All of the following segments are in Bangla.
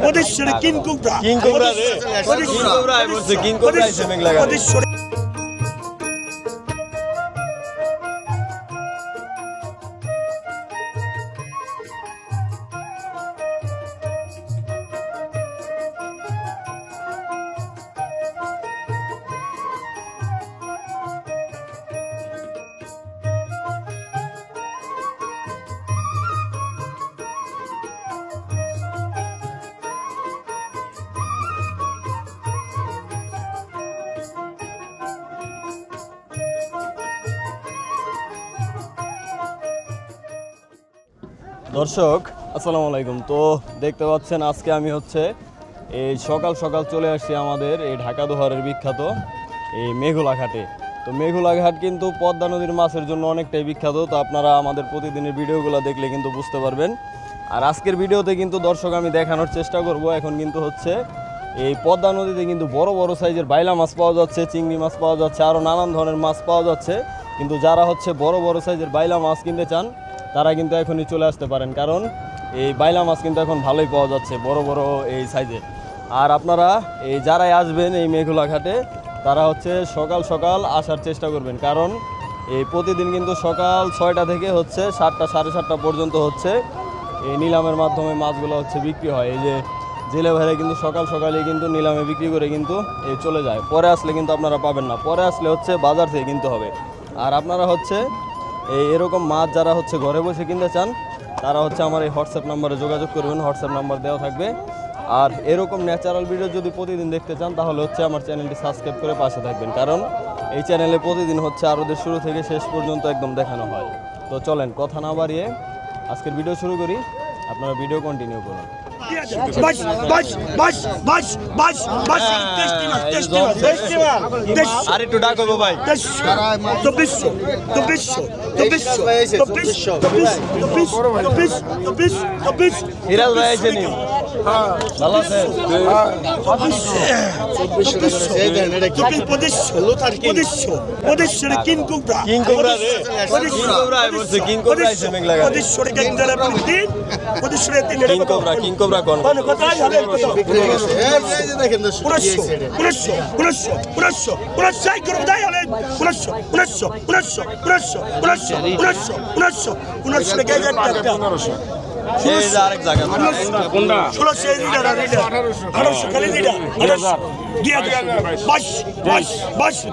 ওদেশ্বরে কিং কোবরা রে কিং কোবরা এসে মেঘলা গাড়ি। ওদেশ্বরে দর্শক আসসালামু আলাইকুম। তো দেখতে পাচ্ছেন আজকে আমি হচ্ছে এই সকাল সকাল চলে আসছি আমাদের এই ঢাকা দোহারের বিখ্যাত এই মেঘলা ঘাটে। তো মেঘলা ঘাট কিন্তু পদ্মা নদীর মাছের জন্য অনেকটাই বিখ্যাত। তো আপনারা আমাদের প্রতিদিনের ভিডিওগুলো দেখলে কিন্তু বুঝতে পারবেন। আর আজকের ভিডিওতে কিন্তু দর্শক আমি দেখানোর চেষ্টা করব, এখন কিন্তু হচ্ছে এই পদ্মা নদীতে কিন্তু বড় বড় সাইজের বাইলা মাছ পাওয়া যাচ্ছে, চিংড়ি মাছ পাওয়া যাচ্ছে, আরও নানান ধরনের মাছ পাওয়া যাচ্ছে। কিন্তু যারা হচ্ছে বড় বড় সাইজের বাইলা মাছ কিনতে চান তারা কিন্তু এখনই চলে আসতে পারেন, কারণ এই বাইলা মাছ কিন্তু এখন ভালোই পাওয়া যাচ্ছে বড় বড় এই সাইজের। আর আপনারা এই যারাই আসবেন এই মেঘলা ঘাটে তারা হচ্ছে সকাল সকাল আসার চেষ্টা করবেন, কারণ এই প্রতিদিন কিন্তু সকাল 6টা থেকে হচ্ছে 7টা সাড়ে 7টা পর্যন্ত হচ্ছে এই নিলামের মাধ্যমে মাছগুলো হচ্ছে বিক্রি হয়। এই যে জেলে ভাইরা কিন্তু সকাল সকালে কিন্তু নিলামে বিক্রি করে কিন্তু এই চলে যায়। পরে আসলে কিন্তু আপনারা পাবেন না, পরে আসলে হচ্ছে বাজার থেকে কিনতে হবে। আর আপনারা হচ্ছে এরকম মাছ যারা হচ্ছে ঘরে বসে কিনতে চান তারা হচ্ছে আমার এই হোয়াটসঅ্যাপ নাম্বারে যোগাযোগ করবেন, হোয়াটসঅ্যাপ নাম্বার দেওয়া থাকবে। আর এরকম ন্যাচারাল ভিডিও যদি প্রতিদিন দেখতে চান তাহলে হচ্ছে আমার চ্যানেলটি সাবস্ক্রাইব করে পাশে থাকবেন, কারণ এই চ্যানেলে প্রতিদিন হচ্ছে আরোদের শুরু থেকে শেষ পর্যন্ত একদম দেখানো হয়। তো চলেন কথা না বাড়িয়ে আজকের ভিডিও শুরু করি, আপনারা ভিডিও কন্টিনিউ করুন। বাস বাস বাস বাস বাস বাস আর একটু ডাকবো ভাই। হিরাজ ভাই এসে নিন, ভালো আছেন? ওদেশ্বরে কিং কোবরা কিং কোবরা রে কিং কোবরা বলছে, কিং কোবরা এসে মেঘলা গাড়ি। ওদেশ্বরে গেন্দারা প্রতিদিন ওদেশ্বরে দিন কিং কোবরা কোন কথাই হবে আরেক জায়গা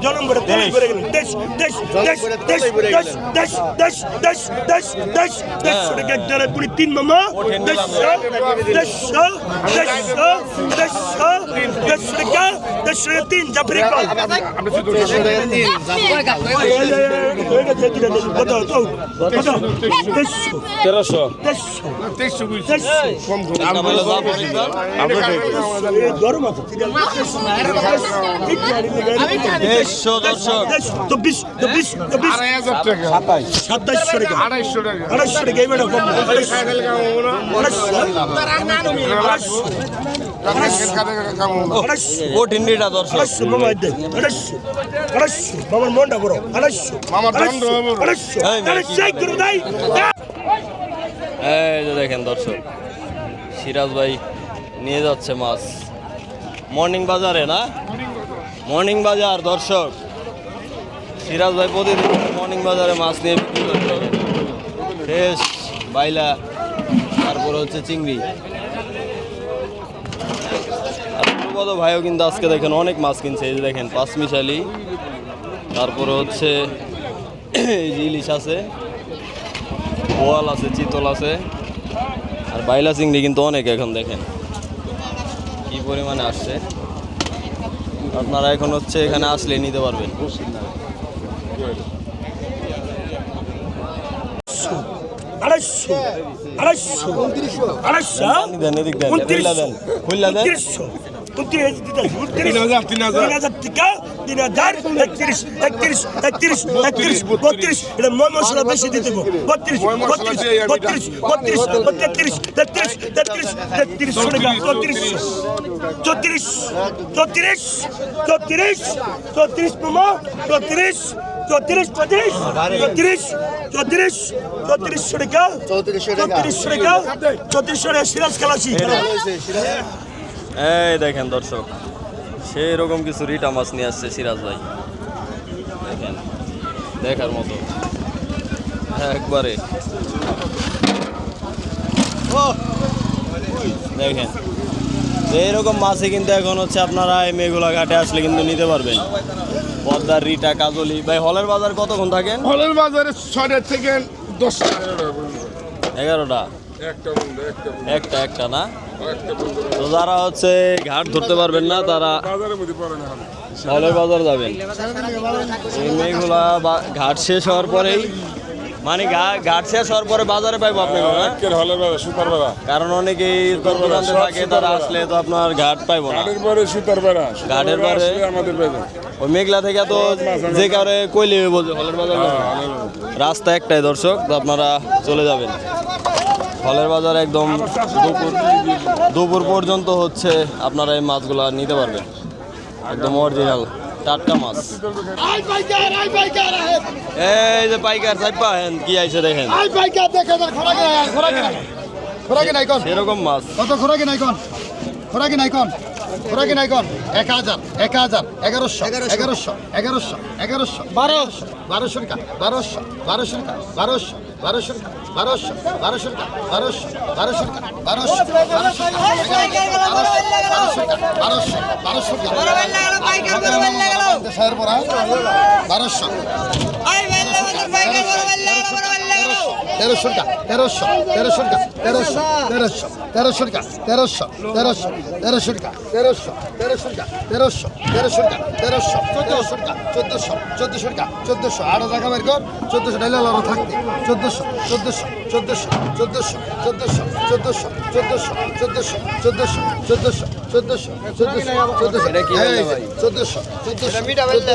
জনম করে তৈরি করে গেলেন দেশ দেশ দেশ দেশ দেশ দেশ দেশ দেশ দেশ দেশ দেশ দেশ পুরি তিন মামা দেশ দেশ দেশ দেশ দেশ দেশ তিন জাফরি মনটা বড় দেখেন দর্শক, সিরাজ ভাই নিয়ে যাচ্ছে মাছ মর্নিং বাজারে, না মর্নিং বাজার। দর্শক সিরাজ ভাই প্রতিদিন মর্নিং বাজারে মাছ নিয়ে বিক্রি করে থাকেন, ফ্রেশ বাইলা, তারপরে হচ্ছে চিংড়ি। আর প্রবদ ভাইও কিন্তু আজকে দেখেন অনেক মাছ কিনছে। এই যে দেখেন পাঁচমিশালি, তারপরে হচ্ছে এই যে ইলিশ আছে, বোয়াল আছে, চিতল আছে, আর বাইলা চিংড়ি কিন্তু অনেক এখন দেখেন কি পরিমাণে আসছে। আপনারা এখন হচ্ছে এখানে আসলে নিতে পারবেন। দেন এদিক দেন, খুল্লা দেন, খুল্লা দেন। মশলা বেশি দিতে 32 34 34 টাকা 3400 টাকা সিরাজ খালাসি এই দেখেন দর্শক, সেই রকম কিছু রিটা মাছ নিয়ে আসছে সিরাজ ভাই। দেখেন, দেখার মতো একবারে। দেখেন এইরকম মাছই কিন্তু এখন হচ্ছে আপনারা এই মেঘুলা ঘাটে আসলে কিন্তু নিতে পারবেন। পদ্মার রিটা, কাজলি। ভাই হলের বাজার কতক্ষণ থাকেন? হলের বাজারে 6টা থেকে 10টা 11টা একটা না। তো যারা হচ্ছে ঘাট ধরতে পারবেন না তারা হলের বাজার যাবেন। এই মেঘগুলা ঘাট শেষ হওয়ার পরেই, মানে ঘাট শেষ হওয়ার পরে বাজারে পাইবো আপনি, হলের বাজার সুতার বেড়া কারণ অনেকেই দূরান্তে থাকে, তারা আসলে তো আপনার ঘাট পাইবো না। ঘাটের পরে সুতার বেড়া ঘাটের পরে আমাদের বাজার ওই মেঘলা থেকে তো যে কারে কইলে বলছে হলের বাজার রাস্তা একটাই দর্শক, তো আপনারা চলে যাবেন হলের বাজার। একদম দুপুর পর্যন্ত হচ্ছে আপনারা এই মাছগুলা নিতে পারবেন, একদম অরিজিনাল টাটকা মাছ। এই যে পাইকার সাইপা হেন কি আইছে দেখেন, সেরকম মাছ। কত খোরাকি নাই কোন, খোরাকি নাই কোন, খোরাকি নাই কোন। 1000 1100 1100 1100 1100 1100 1200 1200 টাকা 1200 1200 টাকা 1200 1200 টাকা 1200 1200 টাকা 1200 1200 টাকা 1200 1300 টাকা 1300 1300 টাকা 1300 1300 টাকা 1300 1300 1300 টাকা 1300 1300 টাকা 1300 1300 টাকা 1300 1400 টাকা 1400 1400 টাকা 1400 আরো জায়গা বের কর 1400 ডাইলা লাভ থাকতে 1400 1400 1400 1400 1400 1400 1400 1400 1400 1400 1400 এটা কি হলো ভাই? 1400 1400 মিটা বেললে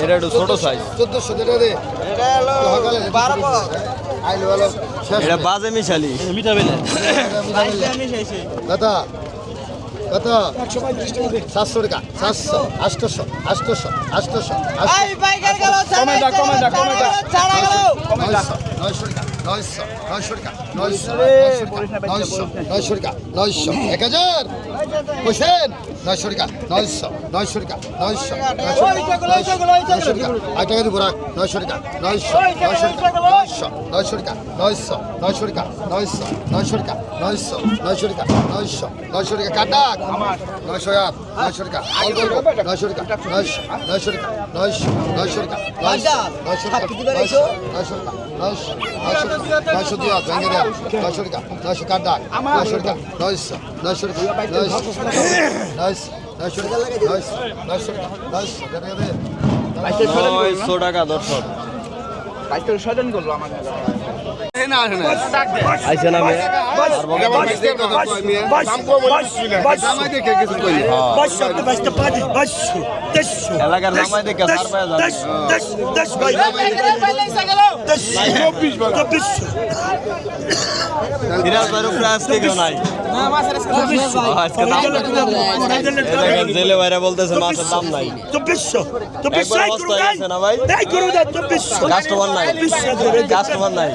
এটা একটু ছোট সাইজ। 1400 দে দে এটা হলো 12 আইলো হলো এটা বাজে মিশালি মিঠা বেলে। দাদা কত 700 টাকা 700 800 800 800 900 টাকা 900 টাকা 900 টাকা 900 1000 হোসেন 900 টাকা 900 টাকা 900 টাকা দিব রাখ 900 টাকা 900 টাকা 900 টাকা 900 টাকা 900 টাকা 900 টাকা 900 টাকা কাটা 900 টাকা 900 টাকা 900 টাকা 900 টাকা 900 টাকা 900 দিয়া ভেঙে দেয়া 900 টাকা 900 কাটা 900 টাকা 900 টাকা 900 টাকা দর্শক আইসেন আমি এলাকার জামাই দেখে সার পায় সিরাজ ভাইয়ের উপরে আজকে কেউ নাই। আজকে দাম দেখেন জেলে ভাইরা বলতেছে মাছের দাম নাই। একবার অবস্থা হয়ে গেছে না ভাই, কাস্টমার নাই, কাস্টমার নাই।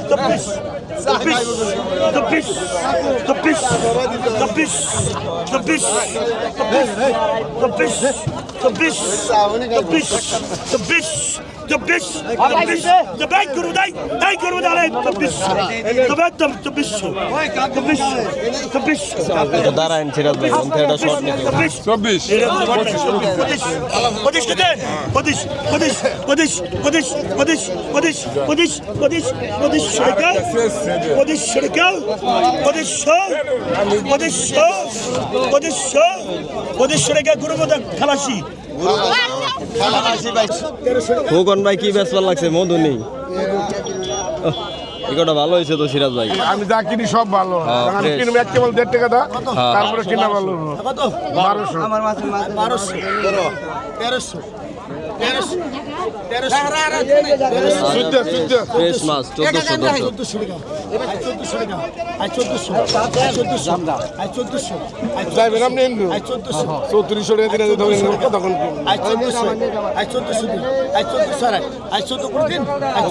দাঁড়ান সিরাজ ভাই, এটা শর্ট নিতে 2400 গুরুমদা খালাসি খোকন ভাই কি বেচবার লাগছে? মধু নেই। এগুলো ভালো হয়েছে তো সিরাজ ভাই। আমি যা কিনি সব ভালো, আমি কিনবো এক কেবল 1.5 টাকা দা, তারপরে কিনা ভালো 1200 আমার মাছ 1200 1300 ফ্রেশ মাছ 1400 যাইবেন আপনি এমনি 3400 টাকা দিলে ধরেন কতক্ষণ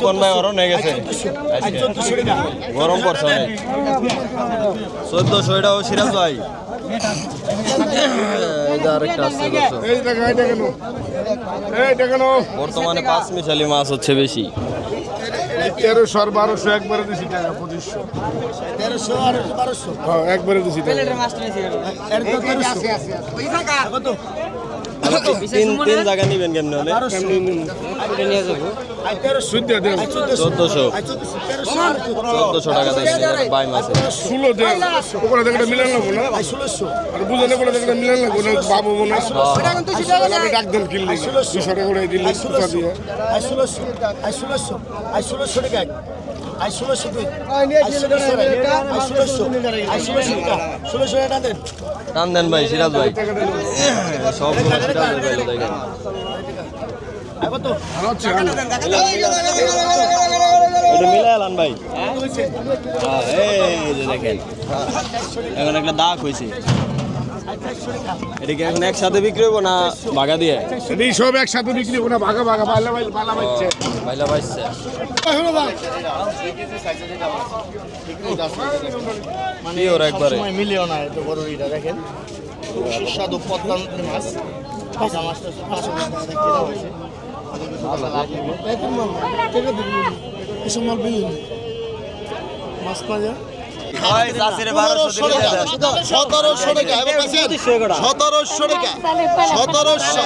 কোন ভাই অরণ হয়ে গেছে গরম পড়ছে অনেক 1400 এটাও সিরাজ ভাই এই আরেকটা আছে দর্শক। এই টাকা এইটা কেন বর্তমানে 5 মিশালি মাছ হচ্ছে বেশি 1300 আর 1200 একবারে দিছি টাকা 2500 হ্যাঁ একবারে দিছি টাকা তিন জায়গা নিবেন কেমনে হলে সুদ্দা দেন 1400 টাকা দিচ্ছি বাই মাছে 16 দেন ওপরে দেখে মিলান লাগবো না আর বুঝানে করে দেখে মিলান লাগবো না বাবু মনে আমি ডাক দেন কিনলি 200 টাকা করে দিলি সুতা দিয়ে টান দেন ভাই সিরাজ ভাই সবগুলো সিরাজের ভাই দেখেন এটা মিলাই আলান ভাই এই যে দেখেন এখন একটা দাগ হয়েছে এটা কি এখন একসাথে বিক্রি হবো না ভাগা দিয়ে এই সব একসাথে বিক্রি হবে না ভাগা ভাগা পালা পাইছে ভাইলা পাইছে কি ওর একবারে মিলিও না এত বড় এটা দেখেন খুব সুস্বাদু পদ্মা নদীর মাছ ভাজা মাছটা 500 টাকা কেনা হয়েছে মাছ না যা 1700 টাকা এবার পাচ্ছেন 1700 টাকা 1700 টাকা 17 ভালো রাখছি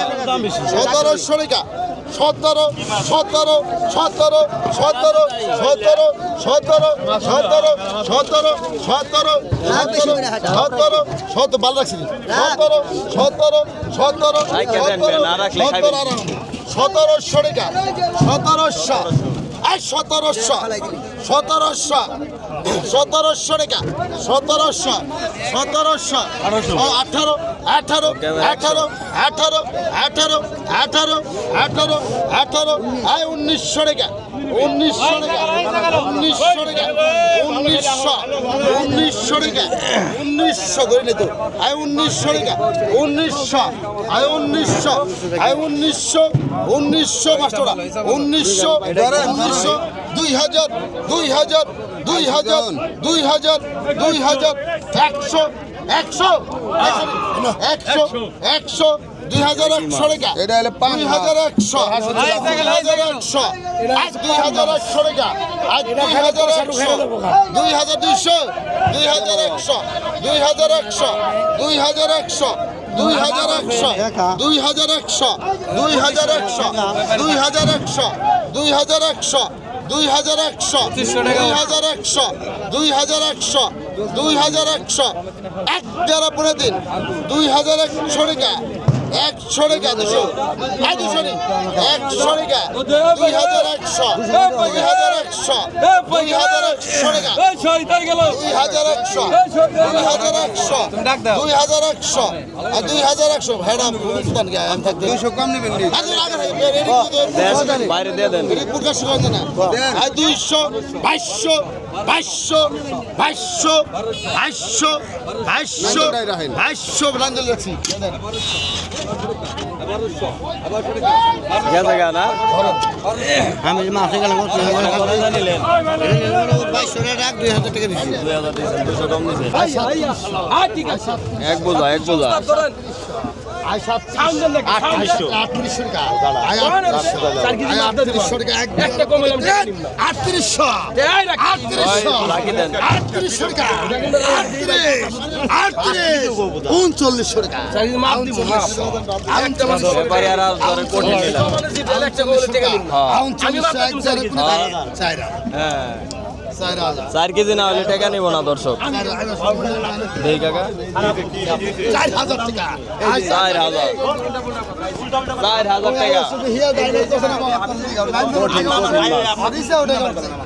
1700 টাকা 1900 টাকা 1900 ধরে নে তো 1900 টাকা 1900 মাস্টাররা 1900 2000 2100 টাকা এটা হলো 2100 আজ 2100 টাকা আজ 2200 এক দেড় পরে দিন 2100 টাকা 100 টাকা 200 100 টাকা 2100 ভাইরা বুঝতাম কি আমি থাকতে 200 কম নেবেন বাইরে দিয়ে দেন রিপোর্ট কাজ করেন না 200 2200 ব্রান্ডেল রাখছি গেছে গানা আমি মাসে গেলাম নিলেন 2200 টাকা 2000 টাকা দিছি 2000 দিয়েছেন 200 কম দিয়েছেন এক বোঝা 3800 টাকা 3800 টাকা একটা কমালাম 3800 রাখি দেন 3800 টাকা 3900 টাকা ব্যাপারী আর ধরে কোটি নিলাম হ্যাঁ 4 কেজি না হলে টাকা নিব না দর্শক দেই কাকা 4000 টাকা 4000 টাকা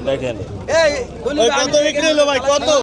দেখেন